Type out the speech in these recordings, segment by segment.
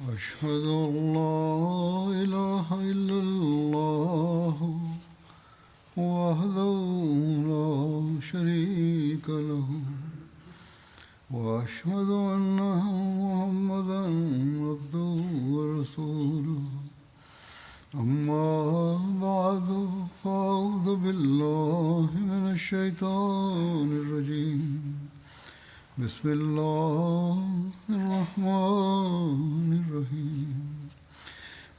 أشهد أن لا إله إلا الله وحده لا شريك له وأشهد أن محمدا عبده ورسوله أما بعد فأعوذ بالله من الشيطان الرجيم بسم الله الرحمن الرحيم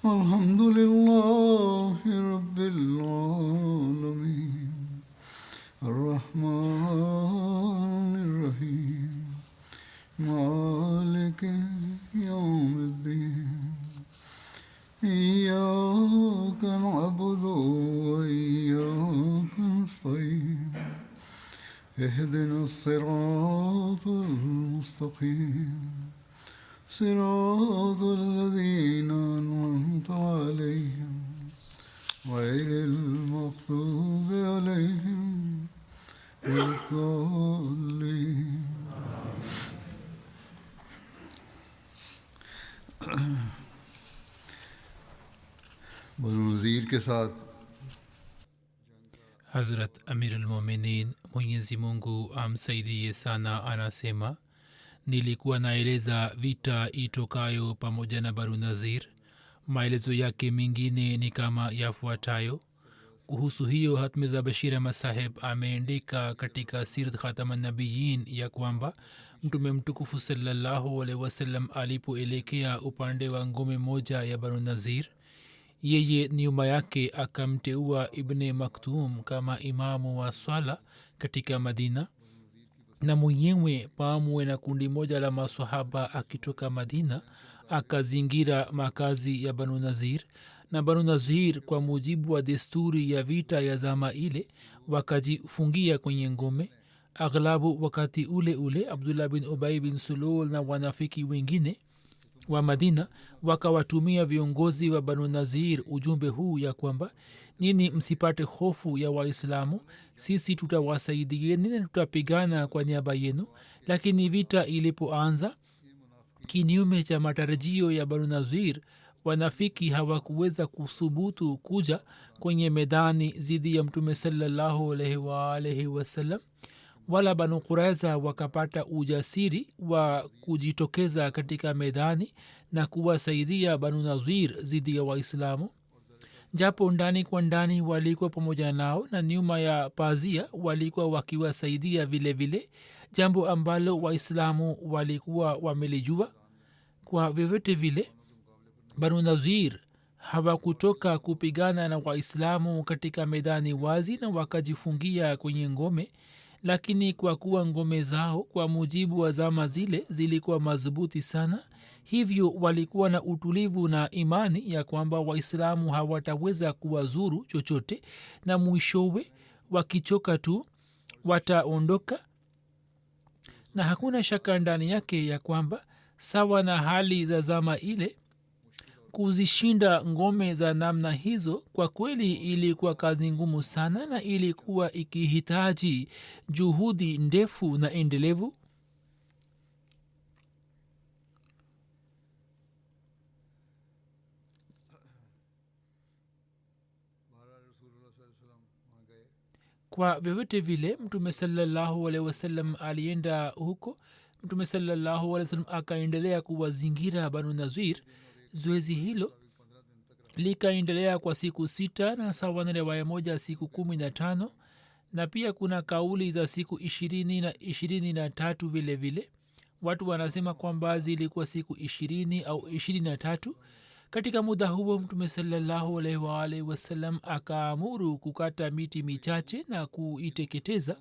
الحمد لله رب العالمين الرحمن الرحيم مالك يوم الدين إياك نعبد وإياك نستعين اهدنا الصراط المستقيم صراط الذين أنعمت عليهم غير المغضوب عليهم ولا الضالين बनु नज़ीर के साथ Hazrat Amir al-Mominin Mwenyezi Mungu amsaidie sana anasema, nilikuwa naeleza vita itokayo pamoja na Banu Nazir. Maelezo yake mengine ni kama yafuatayo. Kuhusu hiyo, Hatmiza Bashir Ahmad Saheb ameandika katika Sirat Khataman Nabiyin ya kwamba Mtume mtukufu sallallahu alaihi wasallam alipoelekea upande wa ngome moja ya Banu Nazir, yeye nyuma yake akamteua Ibne Maktum kama imamu wa swala katika Madina, na mwenyewe pamoja na kundi moja la maswahaba akitoka Madina akazingira makazi ya Banu Nazir. Na Banu Nazir kwa mujibu wa desturi ya vita ya zama ile wakajifungia kwenye ngome. Aghlabu wakati ule ule Abdullah bin Ubay bin Sulul na wanafiki wengine wa Madina wakawatumia viongozi wa Banu Nazir ujumbe huu ya kwamba nini msipate hofu ya Waislamu, sisi tutawasaidieni na tutapigana kwa niaba yenu. Lakini vita ilipoanza, kinyume cha matarajio ya Banu Nazir, wanafiki hawakuweza kusubutu kuja kwenye medani zidi ya Mtume sallallahu alaihi wasallam, wala Banu Quraiza wakapata ujasiri wa kujitokeza katika medani na kuwasaidia Banu Nazir zidi ya Waislamu. Japo ndani kwa ndani walikuwa pamoja nao na nyuma ya pazia walikuwa wakiwasaidia vile vile, jambo ambalo Waislamu walikuwa wamelijua. Kwa vyovyote vile, Banu Nazir hawakutoka kupigana na Waislamu katika medani wazi na wakajifungia kwenye ngome, lakini kwa kuwa ngome zao kwa mujibu wa zama zile zilikuwa madhubuti sana, hivyo walikuwa na utulivu na imani ya kwamba Waislamu hawataweza kuwazuru chochote, na mwishowe wakichoka tu wataondoka. Na hakuna shaka ndani yake ya kwamba sawa na hali za zama ile, kuzishinda ngome za namna hizo kwa kweli ilikuwa kazi ngumu sana na ilikuwa ikihitaji juhudi ndefu na endelevu. Kwa vyovyote vile Mtume sallallahu alaihi wasallam alienda huko. Mtume sallallahu alaihi wasallam akaendelea kuwazingira Banu Nazir. Zoezi hilo likaendelea kwa siku 6 na sawa na riwaya moja siku 15, na pia kuna kauli za siku 20 na 23 vile vile. Watu wanasema kwamba zilikuwa siku 20 au 23. Katika muda huo Mtume sallallahu alaihi wasallam akaamuru kukata miti michache na kuiteketeza,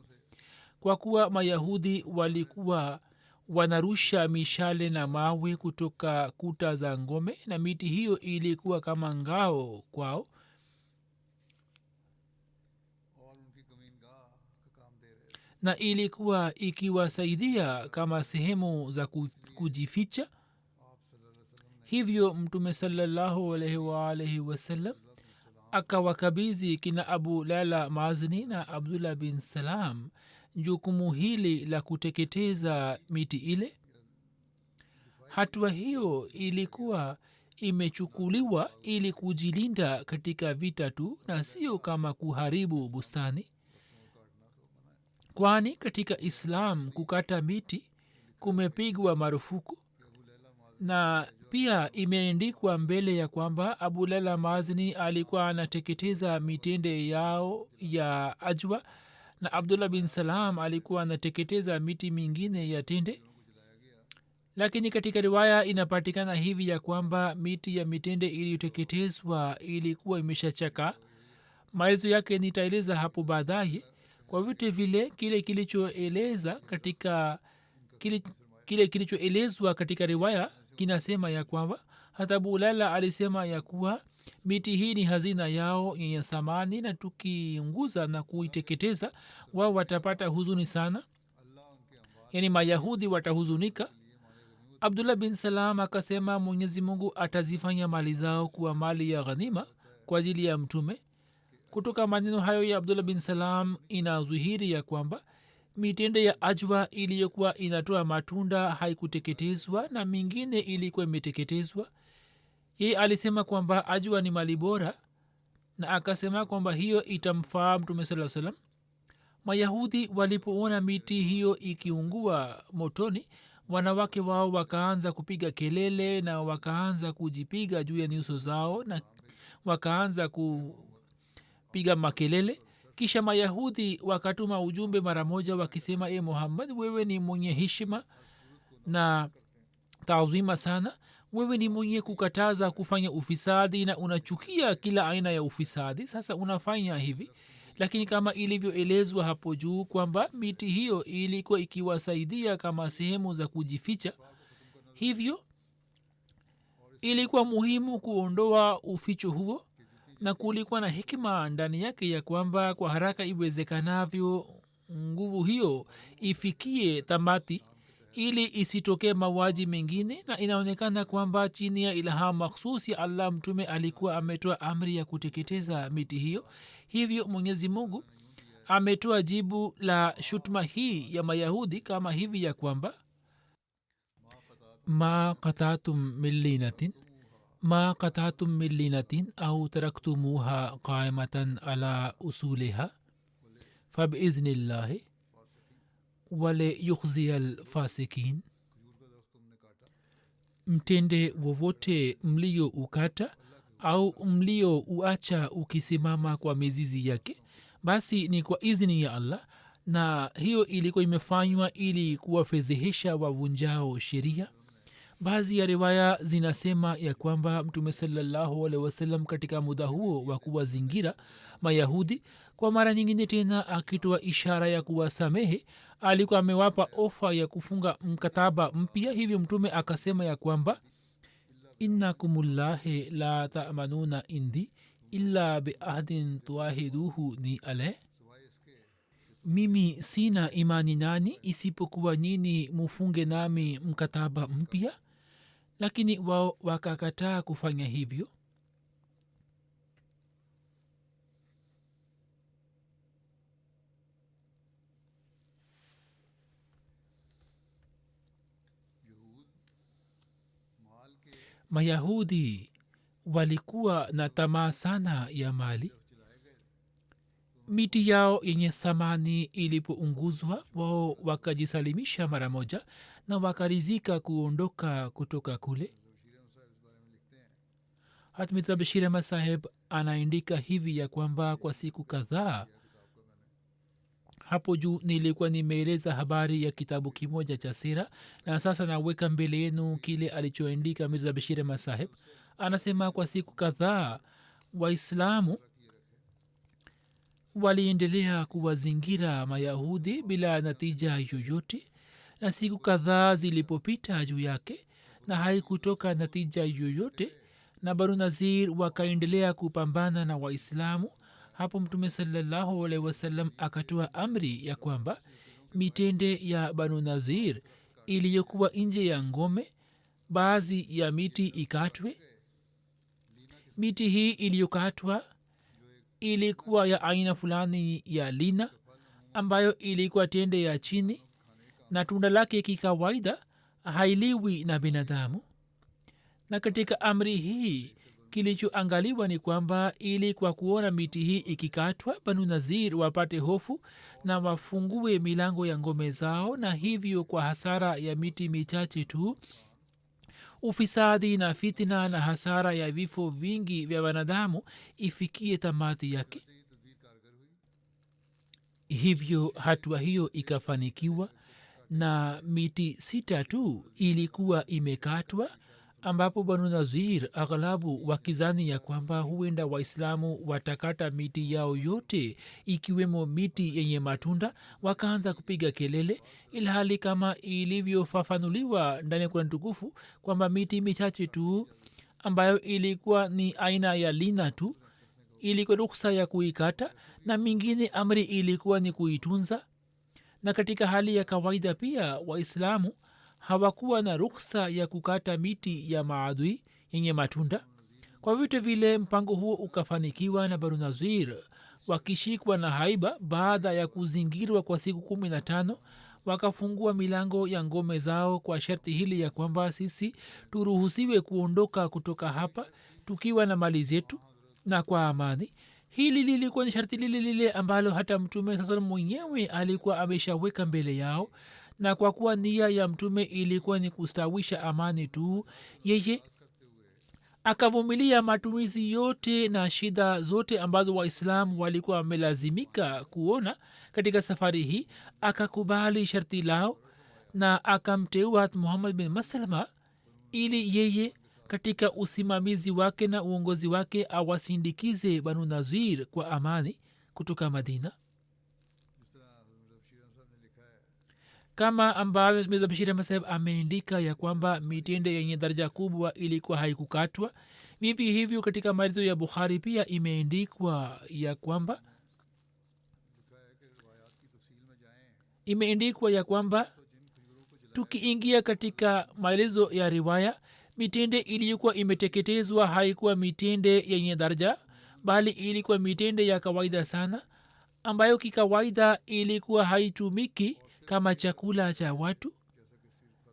kwa kuwa Mayahudi walikuwa wanarusha mishale na mawe kutoka kuta za ngome, na miti hiyo ilikuwa kama ngao kwao. Na ilikuwa ikiwasaidia kama sehemu za kujificha. Hivyo Mtume sallallahu alaihi wasallam akawakabizi kina Abu Lala Mazni na Abdullah bin Salam jukumu hili la kuteketeza miti ile. hatua hiyo ilikuwa imechukuliwa ili kujilinda katika vita tu na sio kama kuharibu bustani, kwani katika islam kukata miti kumepigwa marufuku, na pia imeandikwa mbele ya kwamba abu lela mazni alikuwa anateketeza mitende yao ya ajwa na abdullah bin salam alikuwa anateketeza miti mingine ya tende. Lakini katika riwaya inapatikana hivi ya kwamba miti ya mitende iliyoteketezwa ilikuwa imeshachaka. maelezo yake nitaeleza hapo baadaye. Kwa vyote vile kile kilichoelezwa katika riwaya kinasema ya kwamba hata abu laila alisema ya kuwa miti hii ni hazina yao yenye thamani, na tukiunguza na kuiteketeza wao watapata huzuni sana, yaani mayahudi watahuzunika. abdullah bin salam akasema mwenyezi mungu atazifanya mali zao kuwa mali ya ghanima kwa ajili ya mtume. kutoka maneno hayo ya abdullah bin salam inazuhiri ya kwamba mitende ya ajwa iliyokuwa inatoa matunda haikuteketezwa na mingine ilikuwa imeteketezwa. yeye alisema kwamba ajwa ni mali bora, na akasema kwamba hiyo itamfaa mtume saa salam. mayahudi walipoona miti hiyo ikiungua motoni, wanawake wao wakaanza kupiga kelele na wakaanza kujipiga juu ya nyuso zao na wakaanza kupiga makelele. kisha mayahudi wakatuma ujumbe mara moja wakisema, e muhammad, wewe ni mwenye heshima na taazima sana, wewe ni mwenye kukataza kufanya ufisadi na unachukia kila aina ya ufisadi, sasa unafanya hivi. lakini kama ilivyoelezwa hapo juu kwamba miti hiyo ilikuwa ikiwasaidia kama sehemu za kujificha, hivyo ilikuwa muhimu kuondoa uficho huo, na kulikuwa na hikima ndani yake ya kwamba kwa haraka iwezekanavyo nguvu hiyo ifikie tamati ili isitokee mauaji mengine. na inaonekana kwamba chini ya ilham makhsus ya allah mtume alikuwa ametoa amri ya kuteketeza miti hiyo. hivyo mwenyezi mungu ametoa jibu la shutuma hii ya mayahudi kama hivi ya kwamba ma qatatum min linatin au taraktumuha qaimatan ala usuliha fabiiznillahi wale yukhzia lfasikin, mtende wowote mlio ukata au mlio uacha ukisimama kwa mizizi yake, basi ni kwa izni ya allah, na hiyo ilikuwa imefanywa ili kuwafedhehesha wavunjao sheria. baadhi ya riwaya zinasema ya kwamba mtume salallahu alaihi wasallam katika muda huo wa kuwazingira mayahudi, kwa mara nyingine tena akitoa ishara ya kuwasamehe, alikuwa amewapa ofa ya kufunga mkataba mpya. hivyo mtume akasema ya kwamba innakumullahi la tamanuna indi illa biahdin tuahiduhu ni aleh, mimi sina imani nani isipokuwa nini mufunge nami mkataba mpya. lakini wao wakakataa kufanya hivyo. mayahudi walikuwa na tamaa sana ya mali. miti yao yenye thamani ilipounguzwa, wao wakajisalimisha mara moja na wakarizika kuondoka kutoka kule. hatmirza bashir ahmad saheb anaandika hivi ya kwamba kwa siku kadhaa hapo juu nilikuwa nimeeleza habari ya kitabu kimoja cha sira, na sasa naweka mbele yenu kile alichoandika mirza bashir ahmad saheb. anasema kwa siku kadhaa waislamu waliendelea kuwazingira mayahudi bila natija yoyote, na siku kadhaa zilipopita juu yake na haikutoka natija yoyote, na banu nazir wakaendelea kupambana na waislamu. hapo mtume salallahu alaihi wasallam akatoa amri ya kwamba mitende ya banu nazir iliyokuwa nje ya ngome, baadhi ya miti ikatwe. miti hii iliyokatwa ilikuwa ya aina fulani ya lina ambayo ilikuwa tende ya chini na tunda lake kikawaida hailiwi na binadamu. Na katika amri hii kilichoangaliwa ni kwamba ili kwa kuona miti hii ikikatwa banu nazir wapate hofu na wafungue milango ya ngome zao, na hivyo kwa hasara ya miti michache tu ufisadi na fitna na hasara ya vifo vingi vya wanadamu ifikie tamati yake. Hivyo hatua hiyo ikafanikiwa na miti 6 tu ilikuwa imekatwa, ambapo banu nazir aghlabu wakizani ya kwamba huenda waislamu watakata miti yao yote ikiwemo miti yenye matunda, wakaanza kupiga kelele, ilhali kama ilivyofafanuliwa ndani ya Kurani tukufu kwamba miti michache tu ambayo ilikuwa ni aina ya lina tu ilikuwa ruksa ya kuikata, na mingine amri ilikuwa ni kuitunza. Na katika hali ya kawaida pia waislamu hawakuwa na ruksa ya kukata miti ya maadui yenye matunda. Kwa vyote vile mpango huo ukafanikiwa, na banu nazir wakishikwa na haiba baada ya kuzingirwa kwa siku 15 wakafungua milango ya ngome zao kwa sharti hili ya kwamba sisi turuhusiwe kuondoka kutoka hapa tukiwa na mali zetu na kwa amani. Hili lilikuwa ni sharti lile lile ambalo hata mtume sasa mwenyewe alikuwa ameshaweka mbele yao, na kwa kuwa nia ya mtume ilikuwa ni kustawisha amani tu, yeye akavumilia matumizi yote na shida zote ambazo waislamu walikuwa wamelazimika kuona katika safari hii. Akakubali sharti lao na akamteua Muhammad bin Maslama ili yeye katika usimamizi wake na uongozi wake awasindikize banu nazir kwa amani kutoka Madina. Kama ambavyo Mirza Bashir Ahmad Saheb ameandika ya kwamba mitende yenye daraja kubwa ilikuwa haikukatwa, vivi hivyo katika maelezo ya Bukhari pia imeandikwa ya kwamba tukiingia katika maelezo ya riwaya, mitende iliyokuwa imeteketezwa haikuwa mitende yenye daraja, bali ilikuwa mitende ya kawaida sana ambayo kikawaida ilikuwa haitumiki kama chakula cha watu,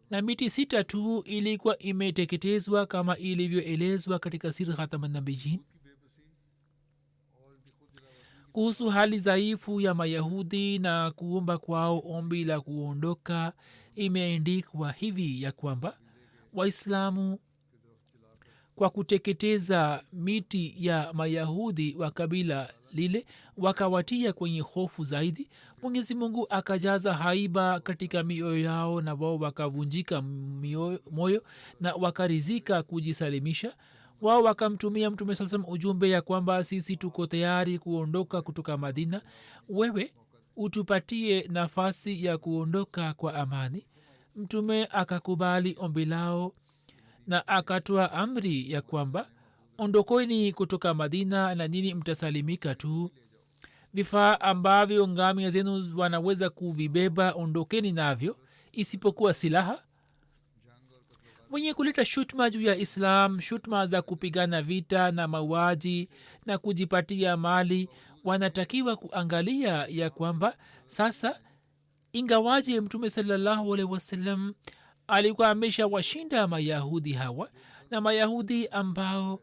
na miti 6 tu ilikuwa imeteketezwa kama ilivyoelezwa katika Sir Khataman Nabiyyin. Kuhusu hali dhaifu ya Mayahudi na kuomba kwao ombi la kuondoka, imeandikwa hivi ya kwamba waislamu kwa kuteketeza miti ya Mayahudi wa kabila lile wakawatia kwenye hofu zaidi. Mwenyezi Mungu akajaza haiba katika mioyo yao, na wao wakavunjika moyo na wakarizika kujisalimisha. Wao wakamtumia Mtume sallallahu alaihi wasallam ujumbe ya kwamba sisi tuko tayari kuondoka kutoka Madina, wewe utupatie nafasi ya kuondoka kwa amani. Mtume akakubali ombi lao na akatoa amri ya kwamba ondokeni kutoka Madina na nini mtasalimika tu. Vifaa ambavyo ngamia zenu wanaweza kuvibeba ondokeni navyo, isipokuwa silaha. Mwenye kuleta shutma juu ya Islam, shutma za kupigana vita na mauaji na kujipatia mali, wanatakiwa kuangalia ya kwamba sasa ingawaje Mtume sallallahu alaihi wasallam alikuwa amesha washinda Mayahudi hawa, na Mayahudi ambao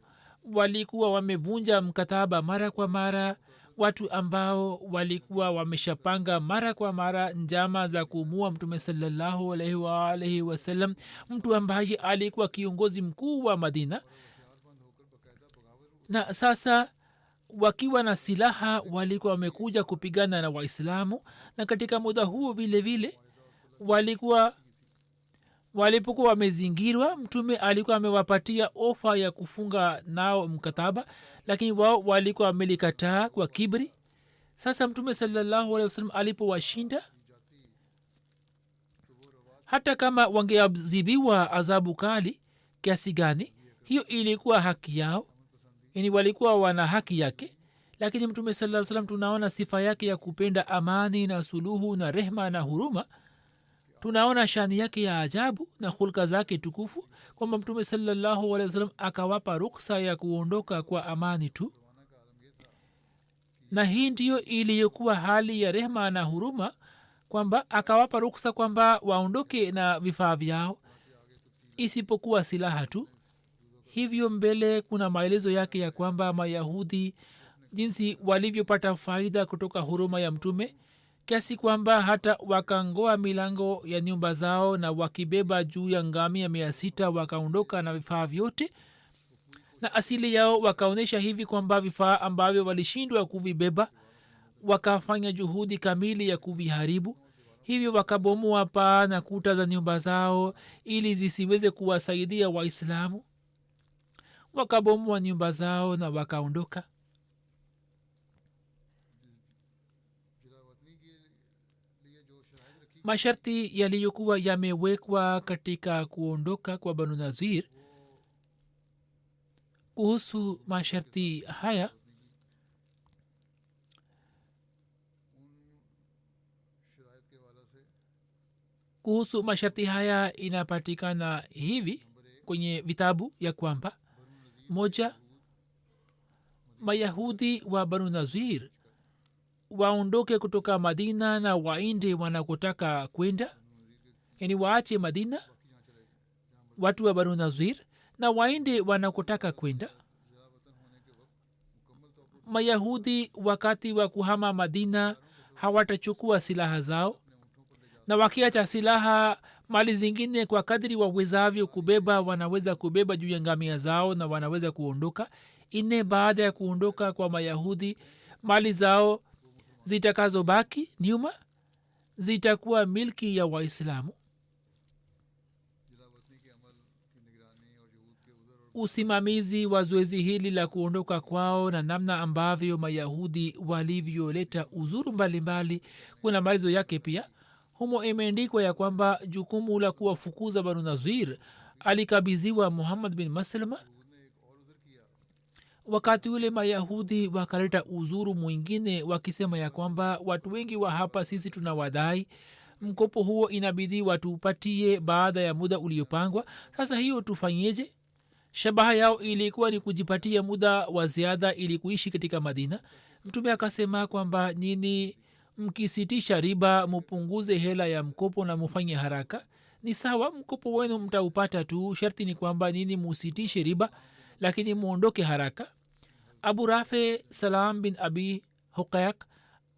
walikuwa wamevunja mkataba mara kwa mara, watu ambao walikuwa wameshapanga mara kwa mara njama za kuumua Mtume sallallahu alaihi wasallam, mtu ambaye alikuwa kiongozi mkuu wa Madina, na sasa wakiwa na silaha walikuwa wamekuja kupigana na Waislamu. Na katika muda huo vile vile walipokuwa wamezingirwa, Mtume alikuwa amewapatia ofa ya kufunga nao mkataba, lakini wao walikuwa wamelikataa kwa kibri. Sasa Mtume sallallahu alaihi wasallam alipowashinda, hata kama wangeadhibiwa adhabu kali kiasi gani, hiyo ilikuwa haki yao, yani walikuwa wana haki yake. Lakini Mtume sallallahu alaihi wasallam tunaona sifa yake ya kupenda amani na suluhu na rehma na huruma. Tunaona shani yake ya ajabu na hulka zake tukufu, kwamba Mtume sallallahu alaihi wasallam akawapa ruksa ya kuondoka kwa amani tu, na hii ndiyo iliyokuwa hali ya rehma na huruma, kwamba akawapa ruksa kwamba waondoke na vifaa vyao, isipokuwa silaha tu. Hivyo mbele kuna maelezo yake ya kwamba mayahudi jinsi walivyopata faida kutoka huruma ya mtume kiasi kwamba hata wakangoa milango ya nyumba zao na wakibeba juu ya ngamia 600 wakaondoka na vifaa vyote, na asili yao wakaonyesha hivi kwamba vifaa ambavyo walishindwa kuvibeba wakafanya juhudi kamili ya kuviharibu. Hivyo wakabomoa paa na kuta za nyumba zao ili zisiweze kuwasaidia waislamu. Wakabomoa nyumba zao na wakaondoka. masharti yaliyokuwa yamewekwa katika kuondoka kwa banu nazir, kuhusu masharti haya inapatikana hivi kwenye vitabu ya kwamba: moja, mayahudi wa banu nazir waondoke kutoka madina na waende wanakotaka kwenda, yani waache madina watu wa banu nazir na waende wanakotaka kwenda. mayahudi wakati wa kuhama madina hawatachukua silaha zao, na wakiacha silaha, mali zingine kwa kadri wawezavyo kubeba wanaweza kubeba juu ya ngamia zao na wanaweza kuondoka. Baada ya kuondoka kwa mayahudi, mali zao zitakazobaki nyuma zitakuwa milki ya waislamu. Usimamizi wa zoezi hili la kuondoka kwao na namna ambavyo mayahudi walivyoleta uzuru mbalimbali kuna maelezo yake pia. Humo imeandikwa ya kwamba jukumu la kuwafukuza banu nazir alikabidhiwa muhammad bin maslama. Wakati ule mayahudi wakaleta uzuru mwingine wakisema ya kwamba watu wengi wa hapa sisi tunawadai, mkopo huo inabidi watupatie baada ya muda uliopangwa. Sasa hiyo tufanyeje? Shabaha yao ilikuwa ni kujipatia muda wa ziada ili kuishi katika madina. Mtume akasema kwamba nini, mkisitisha riba mupunguze hela ya mkopo na mufanye haraka. Ni sawa, mkopo wenu mtaupata tu, sharti ni kwamba nini musitishe riba, lakini muondoke haraka. Abu Rafi Salam bin Abi Huqaiq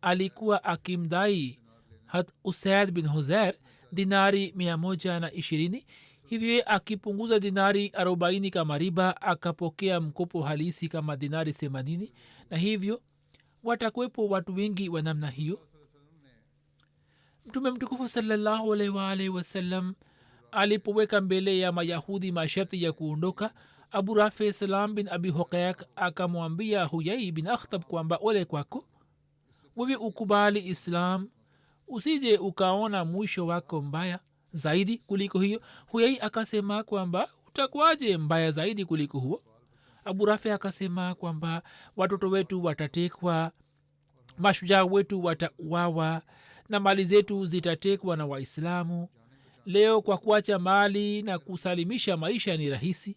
alikuwa akimdai hat Usaid bin Huzair dinari 120. Hivyo akipunguza dinari 40 kama riba, akapokea mkopo halisi kama dinari 80, na hivyo watakuwepo watu wengi wa namna hiyo. Mtume mtukufu sallallahu alaihi wasallam alipoweka mbele ya mayahudi masharti ya kuondoka, Abu Rafi Salam bin Abi Huqaiq akamwambia Huyai bin Akhtab kwamba ole kwako, wewe ukubali Islam, usije ukaona mwisho wako mbaya zaidi kuliko hiyo. Huyai akasema kwamba utakuwaje mbaya zaidi kuliko huo? Abu Rafi akasema kwamba watoto wetu watatekwa, mashujaa wetu watauawa na mali zetu zitatekwa na Waislamu. Leo kwa kuacha mali na kusalimisha maisha ni rahisi.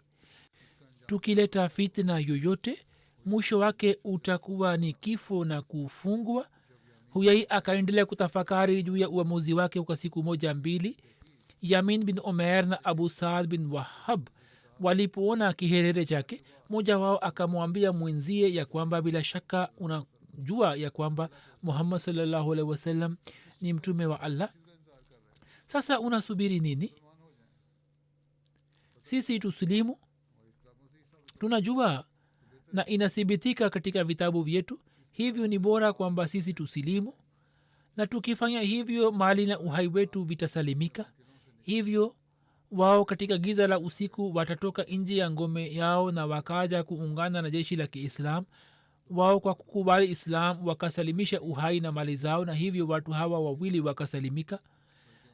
Tukileta fitna yoyote, mwisho wake utakuwa ni kifo na kufungwa. Huyai akaendelea kutafakari juu ya uamuzi wake kwa siku moja mbili. Yamin bin Umair na Abu Saad bin Wahab walipoona kiherehere chake, mmoja wao akamwambia mwenzie ya kwamba bila shaka unajua ya kwamba Muhammad sallallahu alaihi wasallam ni mtume wa Allah. Sasa unasubiri nini? Sisi tusilimu, tunajua na inathibitika katika vitabu vyetu. Hivyo ni bora kwamba sisi tusilimu, na tukifanya hivyo mali na uhai wetu vitasalimika. Hivyo wao katika giza la usiku watatoka nje ya ngome yao na wakaja kuungana na jeshi la Kiislam. Wao kwa kukubali Islam wakasalimisha uhai na mali zao, na hivyo watu hawa wawili wakasalimika.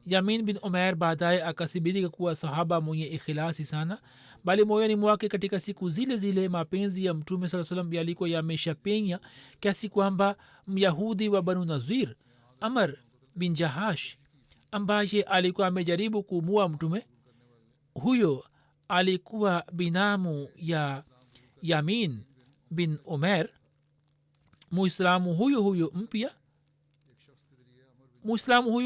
Yamin bin Umair baadaye akasibirika kuwa sahaba mwenye ikhilasi sana, bali moyoni mwake katika siku zile zile mapenzi ya mtume saa salam yalikuwa yameshapenya kiasi kwamba myahudi wa banu nazir Amr bin Jahash ambaye alikuwa amejaribu kumua mtume, huyo alikuwa binamu ya Yamin bin Umair, muislamu huyo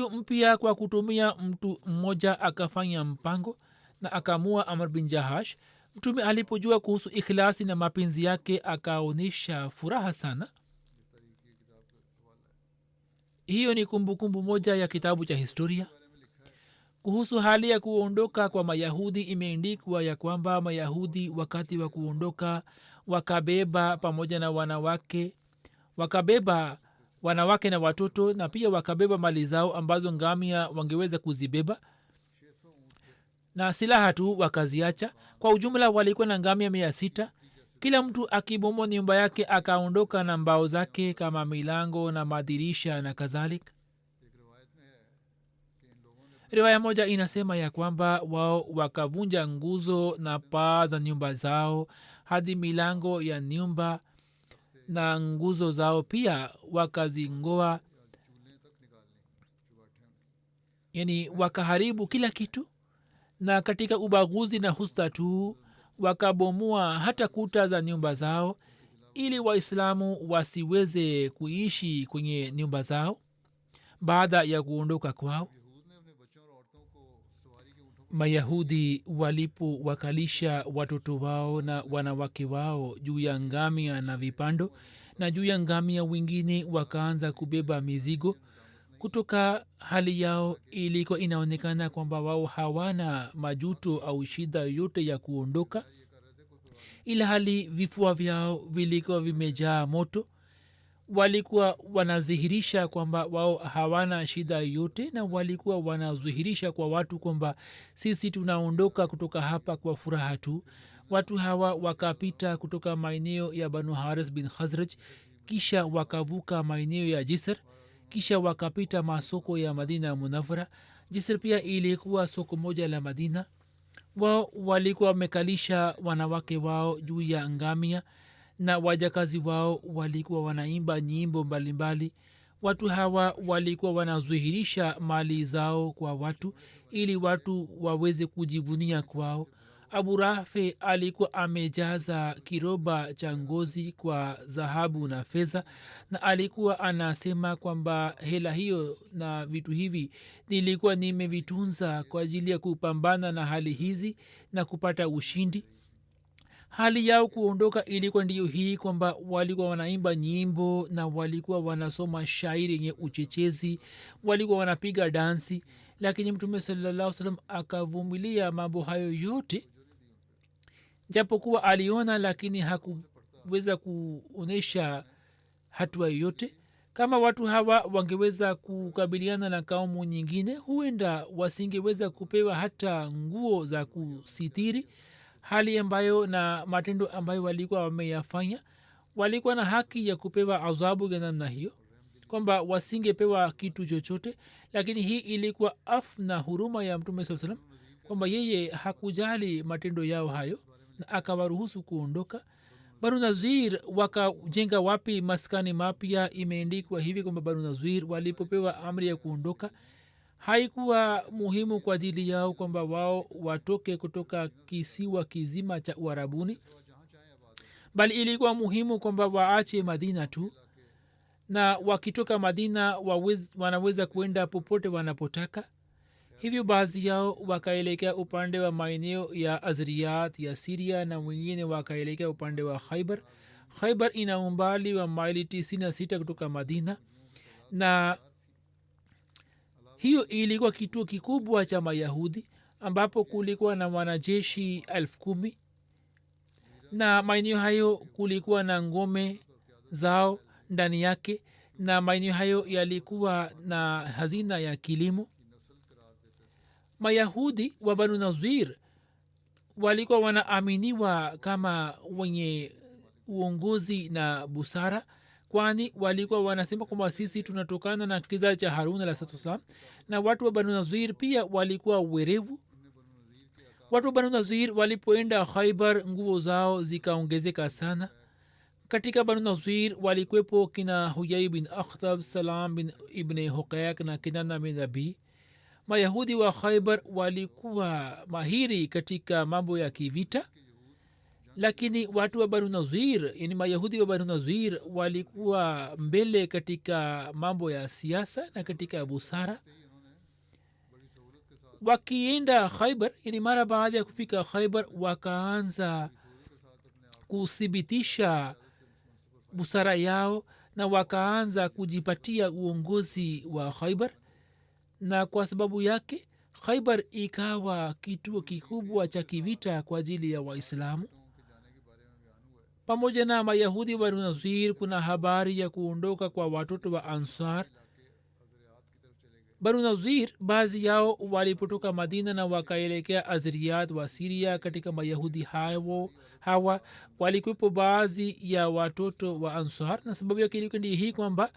mpya kwa kutumia mtu mmoja akafanya mpango na akamua amr bin jahash. Mtume alipojua kuhusu ikhlasi na mapenzi yake akaonyesha furaha sana. Hiyo ni kumbukumbu moja ya kitabu cha historia. Kuhusu hali ya kuondoka kwa mayahudi imeandikwa ya kwamba mayahudi wakati wa kuondoka wakabeba pamoja na wanawake na watoto, na pia wakabeba mali zao ambazo ngamia wangeweza kuzibeba, na silaha tu wakaziacha. Kwa ujumla walikuwa na ngamia 600. Kila mtu akibomoa nyumba yake akaondoka na mbao zake kama milango na madirisha na kadhalika. Riwaya moja inasema ya kwamba wao wakavunja nguzo na paa za nyumba zao hadi milango ya nyumba na nguzo zao pia wakazingoa, yani wakaharibu kila kitu. Na katika ubaguzi na husda tu wakabomoa hata kuta za nyumba zao ili waislamu wasiweze kuishi kwenye nyumba zao. Baada ya kuondoka kwao, mayahudi walipowakalisha watoto wao na wanawake wao juu ya ngamia na vipando, na juu ya ngamia wengine wakaanza kubeba mizigo. Kutoka hali yao ilikuwa inaonekana kwamba wao hawana majuto au shida yote ya kuondoka, ila hali vifua vyao vilikuwa vimejaa moto. Walikuwa wanazihirisha kwamba wao hawana shida yote, na walikuwa wanazihirisha kwa watu kwamba sisi tunaondoka kutoka hapa kwa furaha tu. Watu hawa wakapita kutoka maeneo ya banu haris bin khazraj, kisha wakavuka maeneo ya jisr, kisha wakapita masoko ya madina munawara. Jisr pia ilikuwa soko moja la madina. Wao walikuwa wamekalisha wanawake wao juu ya ngamia na wajakazi wao walikuwa wanaimba nyimbo mbalimbali. Watu hawa walikuwa wanazuhirisha mali zao kwa watu ili watu waweze kujivunia kwao. Abu rafe alikuwa amejaza kiroba cha ngozi kwa dhahabu na fedha, na alikuwa anasema kwamba hela hiyo na vitu hivi nilikuwa nimevitunza kwa ajili ya kupambana na hali hizi na kupata ushindi. Hali yao kuondoka ilikuwa ndiyo hii kwamba walikuwa wanaimba nyimbo na walikuwa wanasoma shairi yenye uchechezi, walikuwa wanapiga dansi. Lakini mtume sallallahu salam akavumilia mambo hayo yote, japokuwa aliona, lakini hakuweza kuonyesha hatua yoyote. Kama watu hawa wangeweza kukabiliana na kaumu nyingine, huenda wasingeweza kupewa hata nguo za kusitiri. Hali ambayo na matendo ambayo walikuwa wameyafanya, walikuwa na haki ya kupewa adhabu ya namna hiyo, kwamba wasingepewa kitu chochote. Lakini hii ilikuwa af na huruma ya mtume saa salam, kwamba yeye hakujali matendo yao hayo na akawaruhusu kuondoka. banu nazir wakajenga wapi maskani mapya? Imeendikwa hivi kwamba banu nazir walipopewa amri ya kuondoka, haikuwa muhimu kwa ajili yao kwamba wao watoke kutoka kisiwa kizima cha uarabuni, bali ilikuwa muhimu kwamba waache madina tu, na wakitoka madina wanaweza kuenda popote wanapotaka. Hivyo baadhi yao wakaelekea upande wa maeneo ya azriyat ya siria, na wengine wakaelekea upande wa khaibar. Khaibar ina umbali wa maili 96 kutoka madina, na hiyo ilikuwa kituo kikubwa cha mayahudi ambapo kulikuwa na wanajeshi 10,000, na maeneo hayo kulikuwa na ngome zao ndani yake, na maeneo hayo yalikuwa na hazina ya kilimo. Mayahudi wa banu nazir walikuwa wanaaminiwa kama wenye uongozi na busara, kwani walikuwa wanasema kwamba sisi tunatokana na kizazi cha harun alaihissalam, na watu wa banu nazir pia walikuwa werevu. Watu wa banu nazir walipoenda khaibar, nguo zao zikaongezeka sana. Katika banu nazir walikwepo kina huyai bin akhtab, salam bin ibn huqaiq na kinana bin rabi. Mayahudi wa khaibar walikuwa mahiri katika mambo ya kivita, lakini watu wa banu nazir, yani mayahudi wa banu nazir, walikuwa mbele katika mambo ya siasa na katika busara. wakienda khaibar yani mara baada ya kufika khaibar wakaanza kuthibitisha busara yao na wakaanza kujipatia uongozi wa khaibar na kwa sababu yake khaibar ikawa kituo kikubwa cha kivita kwa ajili ya waislamu pamoja na mayahudi wa Nazir. Kuna habari ya kuondoka kwa watoto wa ansar. Banu Nazir baadhi yao walipotoka madina na wakaelekea azriyat wa siria. Katika mayahudi hawa walikuwepo baadhi ya watoto wa ansar na sababu yake ilikuwa ndi hii kwamba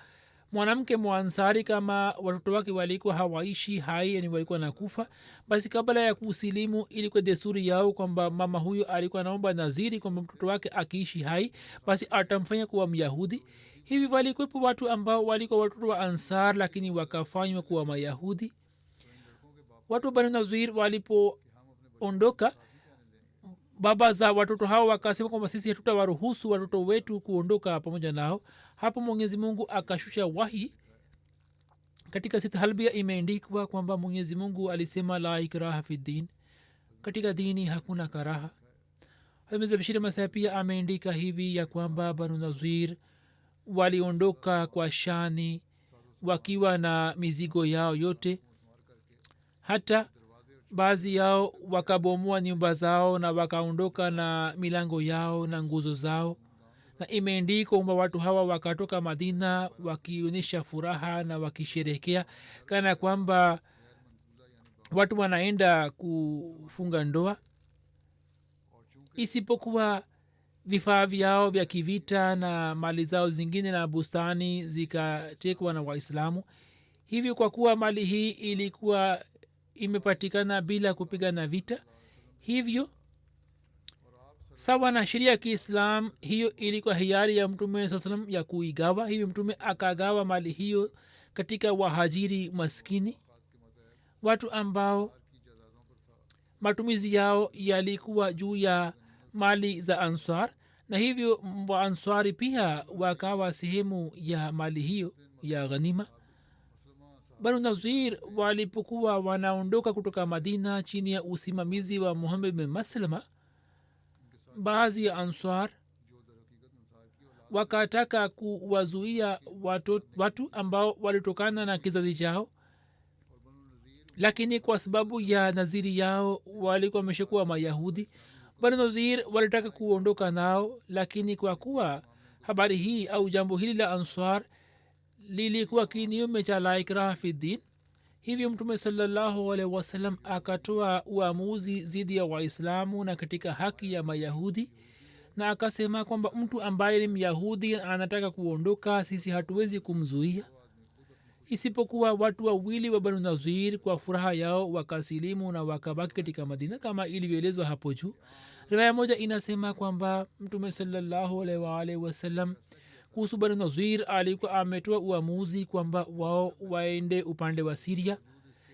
mwanamke mwansari kama watoto wake walikuwa hawaishi hai yani walikuwa nakufa, basi kabla ya kusilimu ilikuwa desturi yao kwamba mama huyo alikuwa naomba naziri kwamba mtoto wake akiishi hai basi atamfanya kuwa myahudi. Hivi walikuwepo watu ambao walikuwa watoto wa ansar lakini wakafanywa kuwa mayahudi. Watu wa Banu Nazir walipoondoka, baba za watoto hao wakasema kwamba sisi hatutawaruhusu watoto wetu kuondoka pamoja nao. Hapo mwenyezi mungu akashusha wahi. Katika sithalbia imeendikwa kwamba mwenyezi mungu alisema la ikraha fi din, katika dini hakuna karaha. Bashir Masih pia ameandika hivi ya kwamba Banu Nazir waliondoka kwa shani wakiwa na mizigo yao yote, hata baadhi yao wakabomoa nyumba zao na wakaondoka na milango yao na nguzo zao. Na imeandikwa kwamba watu hawa wakatoka madina wakionyesha furaha na wakisherehekea kana kwamba watu wanaenda kufunga ndoa, isipokuwa vifaa vyao vya kivita na mali zao zingine na bustani zikatekwa na waislamu. Hivyo kwa kuwa mali hii ilikuwa imepatikana bila kupigana vita, hivyo sawa na sheria ya kiislam hiyo ilikuwa hiari ya mtume saa salam ya kuigawa. Hivyo mtume akagawa mali hiyo katika wahajiri maskini, watu ambao matumizi yao yalikuwa juu ya mali za ansar, na hivyo waansari pia wakawa sehemu ya mali hiyo ya ghanima. Banu Nazir walipokuwa wanaondoka kutoka madina chini ya usimamizi wa Muhammad bin Maslama, baadhi ya ansar wakataka kuwazuia watu ambao walitokana na kizazi chao, lakini kwa sababu ya naziri yao walikuwa wameshakuwa mayahudi. Banu Nazir walitaka kuondoka nao, lakini kwa kuwa habari hii au jambo hili la ansar lilikuwa kinyume cha la ikraha fi din, hivyo mtume sallallahu alaihi wasallam akatoa uamuzi dhidi ya waislamu na katika haki ya mayahudi, na akasema kwamba mtu ambaye ni myahudi anataka kuondoka, sisi hatuwezi kumzuia, isipokuwa watu wawili wa Banu Nazir kwa furaha yao wakasilimu na wakabaki katika madina kama ilivyoelezwa hapo juu. Riwaya moja inasema kwamba mtume sallallahu alaihi wasallam kuhusu Banu Nazir alikuwa ametoa uamuzi kwamba wao waende upande wa Siria,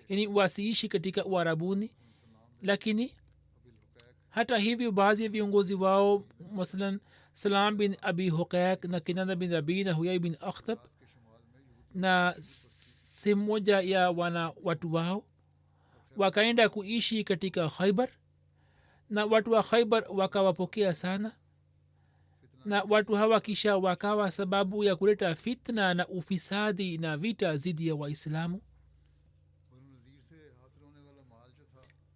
yani wasiishi katika Uarabuni. Lakini hata hivyo baadhi ya viongozi wao, masalan Salam bin Abi Huqaiq na Kinana bin Rabi na Huyai bin Akhtab na sehemu moja ya watu wao wakaenda kuishi katika Khaibar, na watu wa Khaibar wakawapokea sana, na watu hawa kisha wakawa sababu ya kuleta fitna na ufisadi na vita dhidi ya waislamu.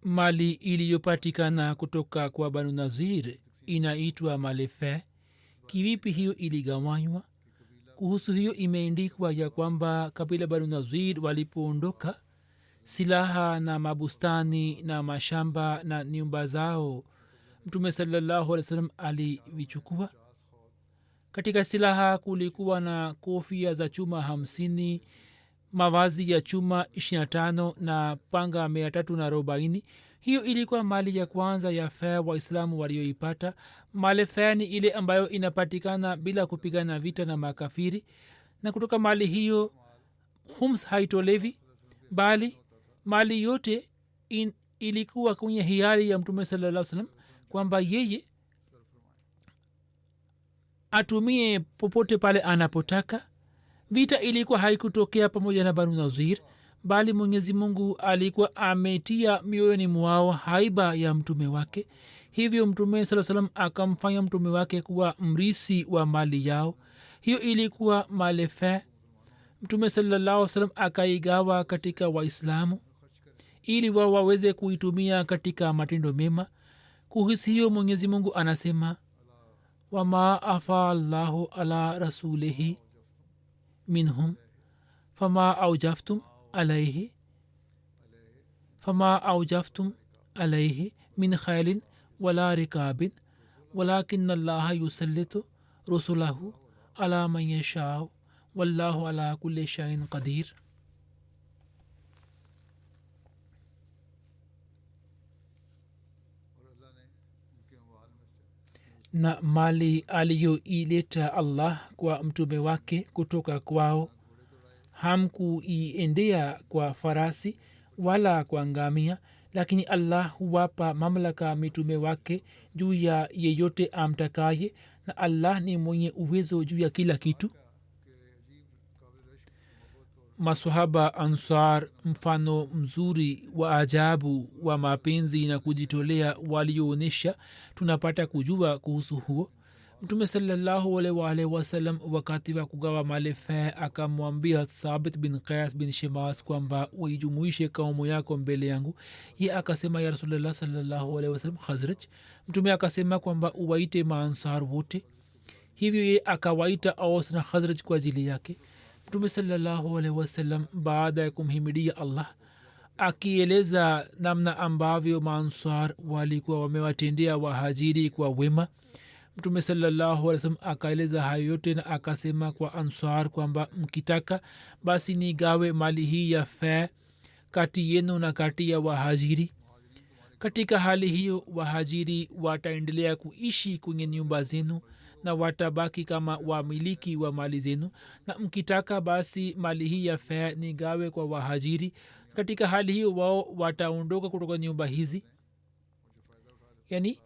Mali iliyopatikana kutoka kwa Banu Nazir inaitwa malefe. Kivipi hiyo iligawanywa? Kuhusu hiyo imeandikwa ya kwamba kabila Banu Nazir walipoondoka, silaha na mabustani na mashamba na nyumba zao mtume sallallahu alaihi wasallam alivichukua. Katika silaha kulikuwa na kofia za chuma 50, mavazi ya chuma 25 na panga 340. Hiyo ilikuwa mali ya kwanza ya fea waislamu walioipata. Mali fea ni ile ambayo inapatikana bila kupigana vita na makafiri, na kutoka mali hiyo khums haitolewi, bali mali yote ilikuwa kwenye hiari ya mtume sallallahu alaihi wasallam kwamba yeye atumie popote pale anapotaka. Vita ilikuwa haikutokea pamoja na Banu Nazir, bali mwenyezi mungu alikuwa ametia mioyoni mwao haiba ya mtume wake. hivyo mtume saa salam akamfanya mtume wake kuwa mrisi wa mali yao. hiyo ilikuwa malefe. mtume salallahu salam akaigawa katika waislamu ili wao waweze kuitumia katika matendo mema. kuhisi hiyo mwenyezi mungu anasema wama afa llahu ala rasulihi minhum fama aujaftum alaihi min khailin wala rikabin walakin allaha yusallitu rusulahu ala man yashau wallahu ala kulli shain qadir. na mali aliyoileta allah kwa mtume wake kutoka kwao hamkuiendea kwa farasi wala kwa ngamia, lakini allah huwapa mamlaka mitume wake juu ya yeyote amtakaye, na allah ni mwenye uwezo juu ya kila kitu. masahaba ansar mfano mzuri wa ajabu wa mapenzi na kujitolea walioonyesha, tunapata kujua kuhusu huo. mtume salallahu alaihi wasallam wakati wa kugawa mali fe akamwambia sabit bin qais bin shimas kwamba uijumuishe kaumu yako mbele yangu. ye akasema ya rasulllah salallahu alaihi wasallam khazraj. mtume akasema kwamba uwaite maansar wote. hivyo ye akawaita aus na khazraj kwa ajili yake. mtume salallahu alaihi wasallam baada ya kumhimidia allah akieleza namna ambavyo maansar walikuwa wamewatendea wahajiri kwa wema, mtume salallahu alaihi wasallam akaeleza hayo yote na akasema kwa ansar kwamba mkitaka basi nigawe mali hii ya fe kati yenu na kati ya wahajiri. katika hali hiyo wahajiri wataendelea kuishi kwenye nyumba zenu na watabaki kama wamiliki wa mali zenu, na mkitaka basi mali hii ya fe nigawe kwa wahajiri. katika hali hiyo wao wataondoka kutoka nyumba hizi, yani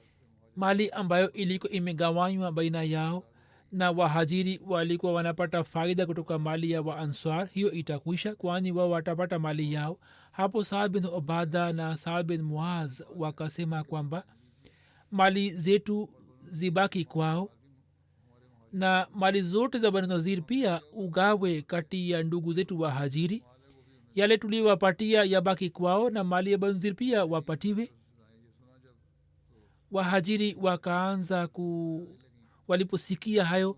mali ambayo ilikuwa imegawanywa baina yao na wahajiri walikuwa wanapata faida kutoka mali ya waanswar, hiyo itakwisha, kwani wao watapata mali yao. hapo saad bin ubada na saad bin muaz wakasema kwamba mali zetu zibaki kwao na mali zote za bani nazir pia ugawe kati ya ndugu zetu wahajiri. yale tuliwapatia yabaki kwao na mali ya bani nazir pia wapatiwe. wahajiri wakaanza waliposikia hayo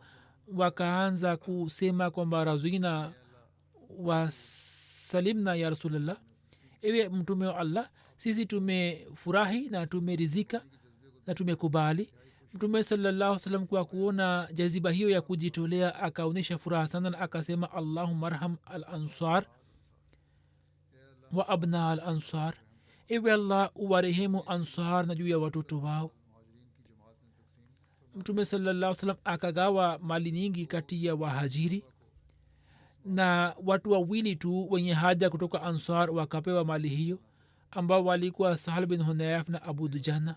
wakaanza kusema kwamba razwina wasalimna ya rasulllah, ewe mtume wa allah, sisi tumefurahi na tumerizika na tumekubali. mtume salallahu salam kwa kuona jaziba hiyo ya kujitolea akaonyesha furaha sana na akasema allahumma arham al ansar wa abna al ansar, ewe allah uwarehemu ansar na juu ya watoto wao. mtume salallahu salam akagawa mali nyingi kati ya wahajiri na watu wawili tu wenye haja kutoka ansar wakapewa mali hiyo, ambao walikuwa sahal bin hunayf na abu dujana.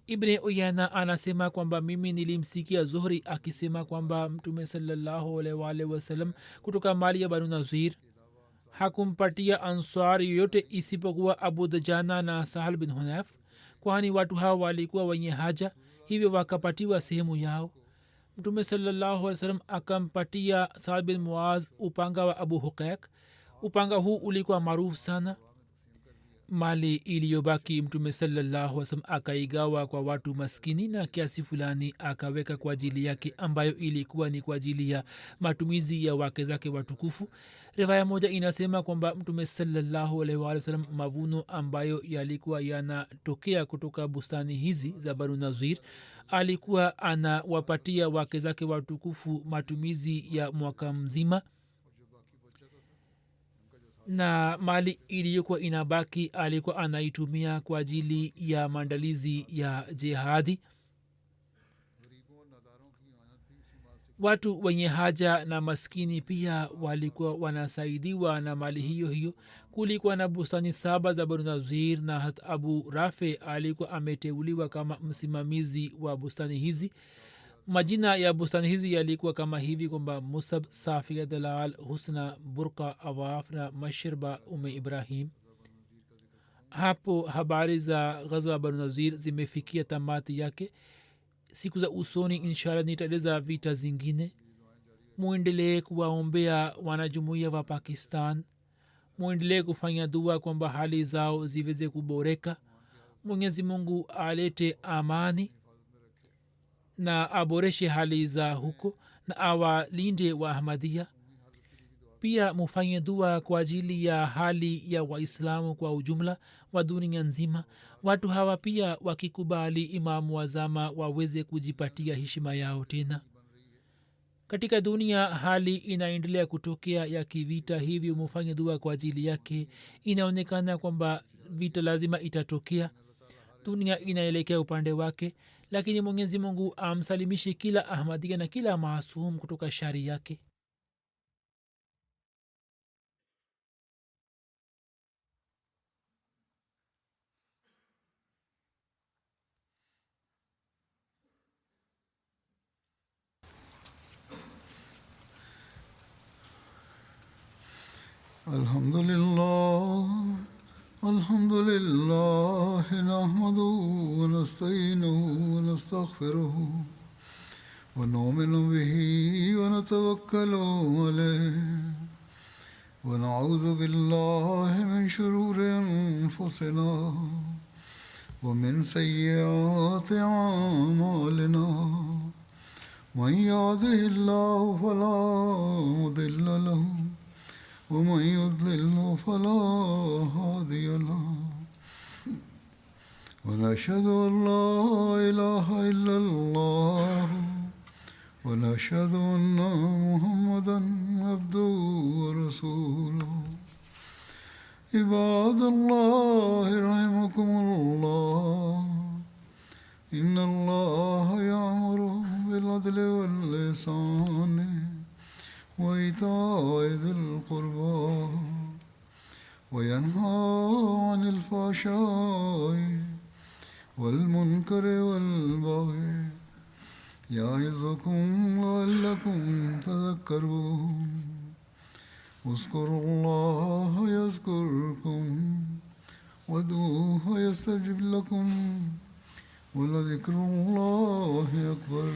ibne uyana anasema kwamba mimi nilimsikia zuhri akisema kwamba mtume salallahu alaihi wasallam kutoka mali ya banu nazir hakumpatia ansar yoyote isipokuwa abu dujana na sahal bin hunayf, kwani watu hawa walikuwa wenye haja, hivyo wakapatiwa sehemu yao. mtume salallahu alaihi wasallam akampatia saad bin muaz upanga wa abu huqaiq. upanga huu ulikuwa maarufu sana. mali iliyobaki mtume salallahu wasallam akaigawa kwa watu maskini na kiasi fulani akaweka kwa ajili yake, ambayo ilikuwa ni kwa ajili ya matumizi ya wake zake watukufu. riwaya moja inasema kwamba mtume salallahu alaihi wasallam mavuno ambayo yalikuwa yanatokea kutoka bustani hizi za banu nazir alikuwa anawapatia wake zake watukufu matumizi ya mwaka mzima, na mali iliyokuwa inabaki alikuwa anaitumia kwa ajili ya maandalizi ya jihadi. watu wenye haja na maskini pia walikuwa wanasaidiwa na mali hiyo hiyo. kulikuwa na bustani 7 za banu nazir na hat abu rafe alikuwa ameteuliwa kama msimamizi wa bustani hizi. majina ya bustani hizi yalikuwa kama hivi kwamba musab, safia, dalal, husna, burka, awaf na mashirba ume ibrahim. hapo habari za ghazwa banu nazir zimefikia tamati yake. siku za usoni inshallah nitaeleza vita zingine. mwendelee kuwaombea wanajumuia wa pakistan, mwendelee kufanya dua kwamba hali zao ziweze kuboreka. mwenyezi mungu alete amani na aboreshe hali za huko na awalinde wa ahmadia. pia mufanye dua kwa ajili ya hali ya waislamu kwa ujumla wa dunia nzima. watu hawa pia wakikubali imamu wazama waweze kujipatia heshima yao tena. katika dunia hali inaendelea kutokea ya kivita, hivyo mufanye dua kwa ajili yake. inaonekana kwamba vita lazima itatokea, dunia inaelekea upande wake, lakini mwenyezi mungu amsalimishe kila ahmadia na kila maasum kutoka shari yake. الحمد لله الحمد لله نحمده ونستعينه ونستغفره ونؤمن به ونتوكل عليه ونعوذ بالله من شرور أنفسنا ومن سيئات أعمالنا. من يهده الله فلا مضل له ومن يضلل فلا هادي له. ونشهد أن لا إله إلا الله ونشهد أن محمدا عبده ورسوله. عباد الله رحمكم الله، إن الله يأمر بالعدل والإحسان وإيتاء ذي القربى وينهى عن الفحشاء والمنكر والبغي يعظكم لعلكم تذكرون. اذكروا الله يذكركم وادعوه يستجب لكم ولذكر الله أكبر.